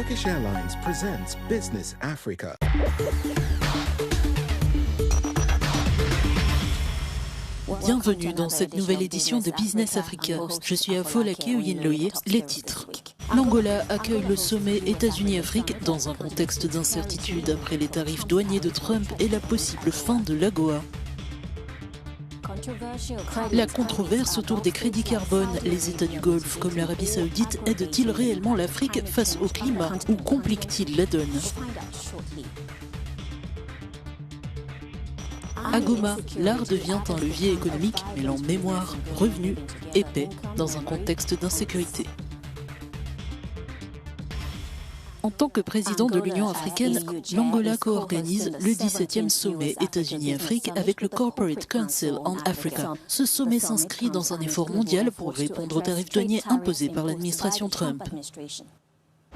Turkish Airlines presents Business Africa. Bienvenue dans cette nouvelle édition de Business Africa. Je suis Afolake Oyinloye. Les titres. L'Angola accueille le sommet États-Unis-Afrique dans un contexte d'incertitude après les tarifs douaniers de Trump et la possible fin de l'AGOA. La controverse autour des crédits carbone, les États du Golfe comme l'Arabie Saoudite aident-ils réellement l'Afrique face au climat ou compliquent-ils la donne? À Goma, l'art devient un levier économique mêlant mémoire, revenus et paix dans un contexte d'insécurité. En tant que président de l'Union africaine, l'Angola co-organise le 17e sommet États-Unis-Afrique avec le Corporate Council on Africa. Ce sommet s'inscrit dans un effort mondial pour répondre aux tarifs douaniers imposés par l'administration Trump.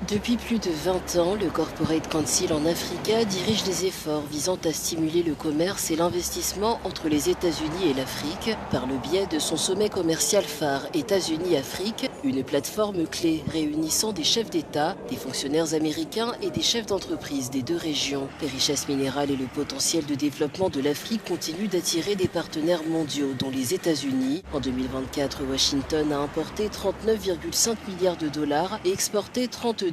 Depuis plus de 20 ans, le Corporate Council en Africa dirige des efforts visant à stimuler le commerce et l'investissement entre les États-Unis et l'Afrique par le biais de son sommet commercial phare États-Unis-Afrique, une plateforme clé réunissant des chefs d'État, des fonctionnaires américains et des chefs d'entreprise des deux régions. Les richesses minérales et le potentiel de développement de l'Afrique continuent d'attirer des partenaires mondiaux, dont les États-Unis. En 2024, Washington a importé 39,5 milliards de dollars et exporté 32,1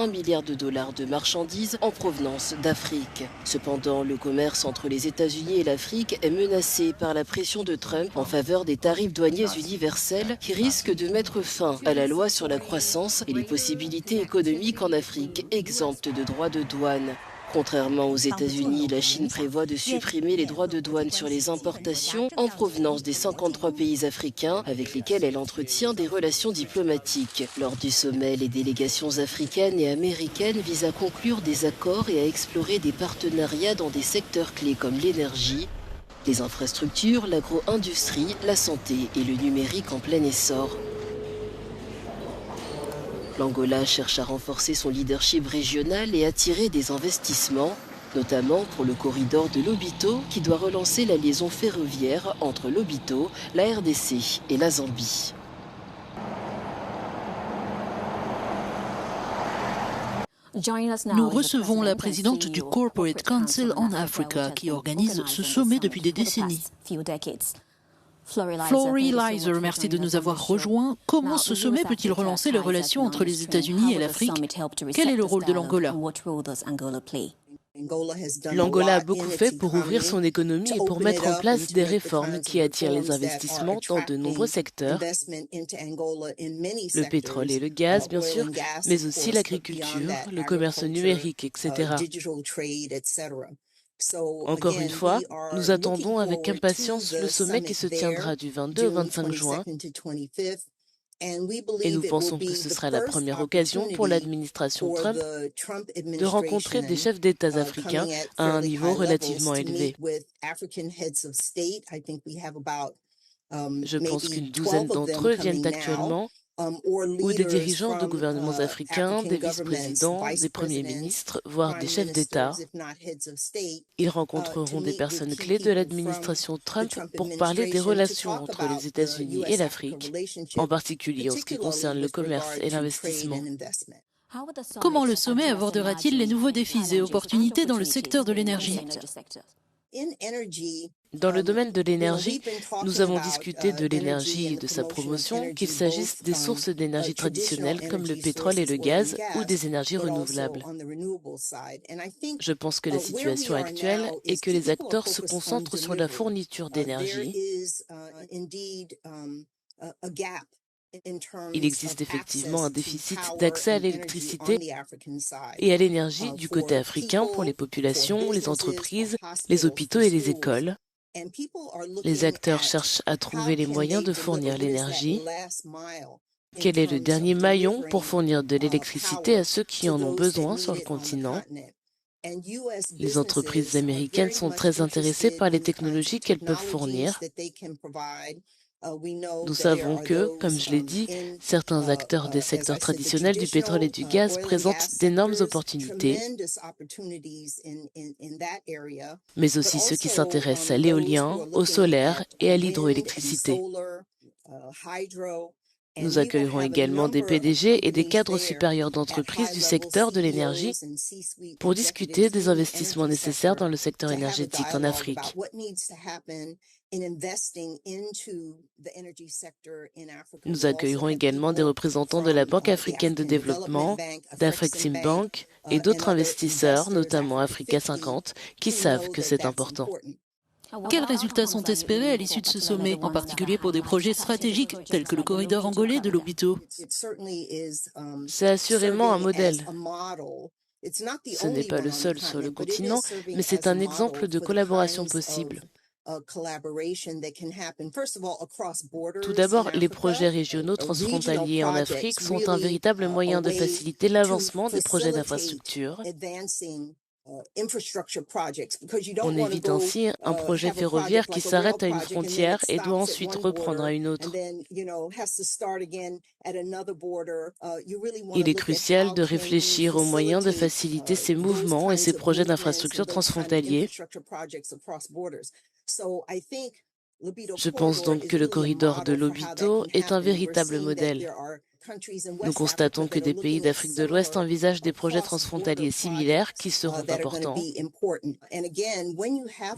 milliards de dollars de marchandises en provenance d'Afrique. Cependant, le commerce entre les États-Unis et l'Afrique est menacé par la pression de Trump en faveur des tarifs douaniers universels qui risquent de mettre fin à la loi sur la croissance et les possibilités économiques en Afrique exemptes de droits de douane. Contrairement aux États-Unis, la Chine prévoit de supprimer les droits de douane sur les importations en provenance des 53 pays africains avec lesquels elle entretient des relations diplomatiques. Lors du sommet, les délégations africaines et américaines visent à conclure des accords et à explorer des partenariats dans des secteurs clés comme l'énergie, les infrastructures, l'agro-industrie, la santé et le numérique en plein essor. L'Angola cherche à renforcer son leadership régional et attirer des investissements, notamment pour le corridor de Lobito qui doit relancer la liaison ferroviaire entre Lobito, la RDC et la Zambie. Nous recevons la présidente du Corporate Council on Africa qui organise ce sommet depuis des décennies. Flory Lizer, merci de nous avoir rejoints. Comment ce sommet peut-il relancer les relations entre les États-Unis et l'Afrique? Quel est le rôle de l'Angola? L'Angola a beaucoup fait pour ouvrir son économie et pour mettre en place des réformes qui attirent les investissements dans de nombreux secteurs, le pétrole et le gaz bien sûr, mais aussi l'agriculture, le commerce numérique, etc. Encore une fois, nous attendons avec impatience le sommet qui se tiendra du 22 au 25 juin et nous pensons que ce sera la première occasion pour l'administration Trump de rencontrer des chefs d'État africains à un niveau relativement élevé. Je pense qu'une douzaine d'entre eux viennent actuellement, ou des dirigeants de gouvernements africains, des vice-présidents, des premiers ministres, voire des chefs d'État. Ils rencontreront des personnes clés de l'administration Trump pour parler des relations entre les États-Unis et l'Afrique, en particulier en ce qui concerne le commerce et l'investissement. Comment le sommet abordera-t-il les nouveaux défis et opportunités dans le secteur de l'énergie? Dans le domaine de l'énergie, nous avons discuté de l'énergie et de sa promotion, qu'il s'agisse des sources d'énergie traditionnelles comme le pétrole et le gaz ou des énergies renouvelables. Je pense que la situation actuelle est que les acteurs se concentrent sur la fourniture d'énergie. Il existe effectivement un déficit d'accès à l'électricité et à l'énergie du côté africain pour les populations, les entreprises, les hôpitaux et les écoles. Les acteurs cherchent à trouver les moyens de fournir l'énergie. Quel est le dernier maillon pour fournir de l'électricité à ceux qui en ont besoin sur le continent? Les entreprises américaines sont très intéressées par les technologies qu'elles peuvent fournir. Nous savons que, comme je l'ai dit, certains acteurs des secteurs traditionnels du pétrole et du gaz présentent d'énormes opportunités, mais aussi ceux qui s'intéressent à l'éolien, au solaire et à l'hydroélectricité. Nous accueillerons également des PDG et des cadres supérieurs d'entreprises du secteur de l'énergie pour discuter des investissements nécessaires dans le secteur énergétique en Afrique. Nous accueillerons également des représentants de la Banque africaine de développement, d'Afreximbank et d'autres investisseurs, notamment Africa 50, qui savent que c'est important. Quels résultats sont espérés à l'issue de ce sommet, en particulier pour des projets stratégiques tels que le corridor angolais de Lobito? C'est assurément un modèle. Ce n'est pas le seul sur le continent, mais c'est un exemple de collaboration possible. Tout d'abord, les projets régionaux transfrontaliers en Afrique sont un véritable moyen de faciliter l'avancement des projets d'infrastructure. On évite ainsi un projet ferroviaire qui s'arrête à une frontière et doit ensuite reprendre à une autre. Il est crucial de réfléchir aux moyens de faciliter ces mouvements et ces projets d'infrastructures transfrontaliers. Je pense donc que le corridor de Lobito est un véritable modèle. Nous constatons que des pays d'Afrique de l'Ouest envisagent des projets transfrontaliers similaires qui seront importants.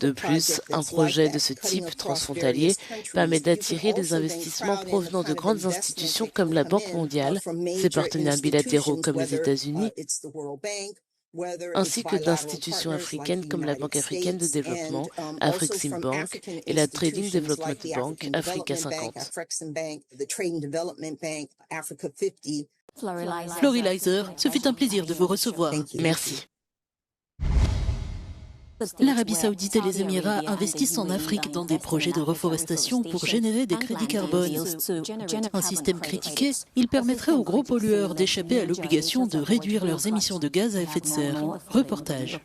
De plus, un projet de ce type transfrontalier permet d'attirer des investissements provenant de grandes institutions comme la Banque mondiale, ses partenaires bilatéraux comme les États-Unis, ainsi que d'institutions africaines comme la Banque africaine de développement, Afreximbank, et la Trading Development Bank, Africa 50. Florilizer, ce fut un plaisir de vous recevoir. Merci. L'Arabie Saoudite et les Émirats investissent en Afrique dans des projets de reforestation pour générer des crédits carbone. Un système critiqué, il permettrait aux gros pollueurs d'échapper à l'obligation de réduire leurs émissions de gaz à effet de serre. Reportage.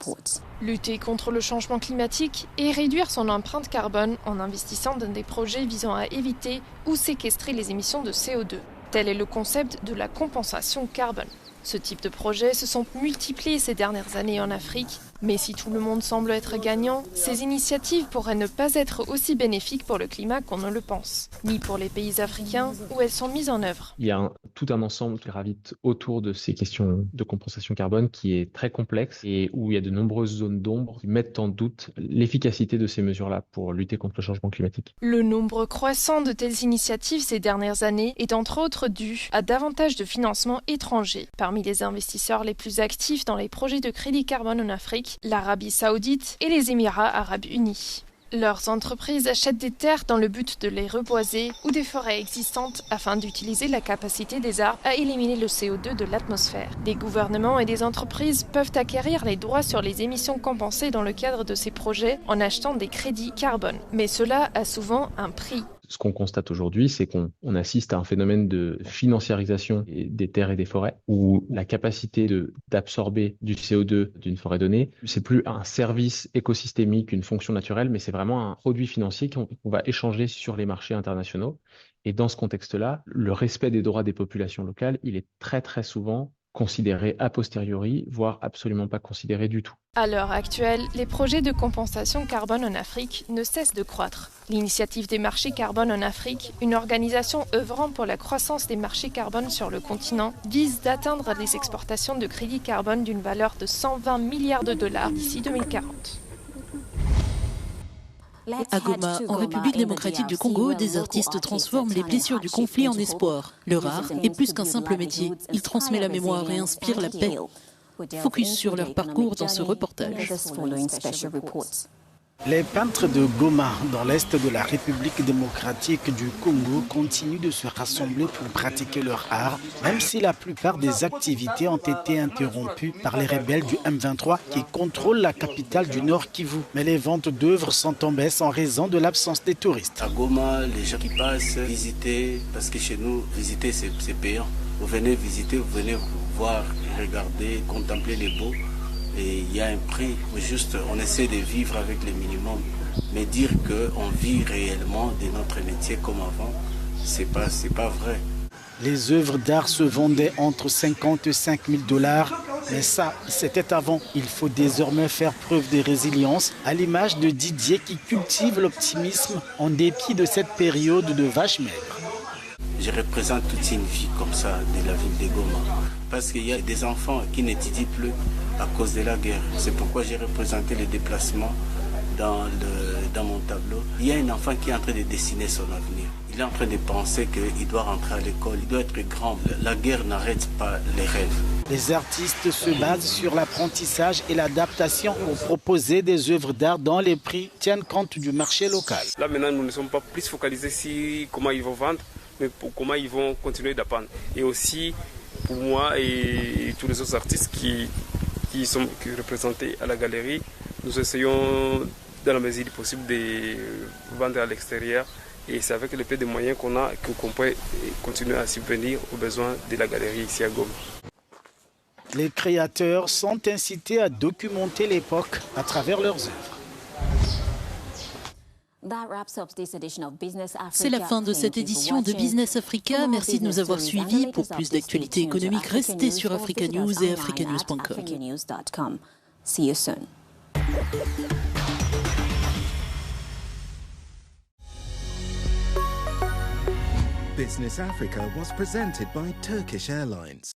Lutter contre le changement climatique et réduire son empreinte carbone en investissant dans des projets visant à éviter ou séquestrer les émissions de CO2. Tel est le concept de la compensation carbone. Ce type de projets se sont multipliés ces dernières années en Afrique, mais si tout le monde semble être gagnant, ces initiatives pourraient ne pas être aussi bénéfiques pour le climat qu'on ne le pense, ni pour les pays africains où elles sont mises en œuvre. Il y a tout un ensemble qui gravite autour de ces questions de compensation carbone qui est très complexe et où il y a de nombreuses zones d'ombre qui mettent en doute l'efficacité de ces mesures-là pour lutter contre le changement climatique. Le nombre croissant de telles initiatives ces dernières années est entre autres dû à davantage de financements étrangers. Parmi les investisseurs les plus actifs dans les projets de crédit carbone en Afrique, l'Arabie Saoudite et les Émirats arabes unis. Leurs entreprises achètent des terres dans le but de les reboiser ou des forêts existantes afin d'utiliser la capacité des arbres à éliminer le CO2 de l'atmosphère. Des gouvernements et des entreprises peuvent acquérir les droits sur les émissions compensées dans le cadre de ces projets en achetant des crédits carbone. Mais cela a souvent un prix. Ce qu'on constate aujourd'hui, c'est qu'on assiste à un phénomène de financiarisation des terres et des forêts, où la capacité d'absorber du CO2 d'une forêt donnée, c'est plus un service écosystémique, une fonction naturelle, mais c'est vraiment un produit financier qu'on va échanger sur les marchés internationaux. Et dans ce contexte-là, le respect des droits des populations locales, il est très très souvent considéré a posteriori, voire absolument pas considéré du tout. À l'heure actuelle, les projets de compensation carbone en Afrique ne cessent de croître. L'initiative des marchés carbone en Afrique, une organisation œuvrant pour la croissance des marchés carbone sur le continent, vise d'atteindre les exportations de crédits carbone d'une valeur de 120 milliards de dollars d'ici 2040. À Goma, en République démocratique du Congo, des artistes transforment les blessures du conflit en espoir. Leur art est plus qu'un simple métier. Il transmet la mémoire et inspire la paix. Focus sur leur parcours dans ce reportage. Les peintres de Goma, dans l'est de la République démocratique du Congo, continuent de se rassembler pour pratiquer leur art, même si la plupart des activités ont été interrompues par les rebelles du M23 qui contrôlent la capitale du Nord Kivu. Mais les ventes d'œuvres sont en baisse en raison de l'absence des touristes. À Goma, les gens qui passent visiter, parce que chez nous, visiter c'est payant. Vous venez visiter, vous venez voir, regarder, contempler les beaux. Et il y a un prix, juste on essaie de vivre avec le minimum. Mais dire qu'on vit réellement de notre métier comme avant, c'est pas vrai. Les œuvres d'art se vendaient entre 50 et 5 000 $, mais ça, c'était avant. Il faut désormais faire preuve de résilience, à l'image de Didier qui cultive l'optimisme en dépit de cette période de vache maigre. je représente toute une vie comme ça de la ville de Goma. Parce qu'il y a des enfants qui n'étudient plus à cause de la guerre. C'est pourquoi j'ai représenté les déplacements dans mon tableau. Il y a un enfant qui est en train de dessiner son avenir. Il est en train de penser qu'il doit rentrer à l'école, il doit être grand. La guerre n'arrête pas les rêves. Les artistes se basent sur l'apprentissage et l'adaptation pour proposer des œuvres d'art dont les prix tiennent compte du marché local. Là maintenant, nous ne sommes pas plus focalisés sur comment ils vont vendre, mais pour comment ils vont continuer d'apprendre. Et aussi, pour moi et tous les autres artistes qui sont représentés à la galerie, nous essayons dans la mesure du possible de vendre à l'extérieur. Et c'est avec le peu de moyens qu'on a qu'on peut continuer à subvenir aux besoins de la galerie ici à Goma. Les créateurs sont incités à documenter l'époque à travers leurs œuvres. C'est la fin de cette édition de Business Africa. Merci de nous avoir suivis. Pour plus d'actualités économiques, restez sur Africa News et africanews.com. See you soon. Business Africa was presented by Turkish Airlines.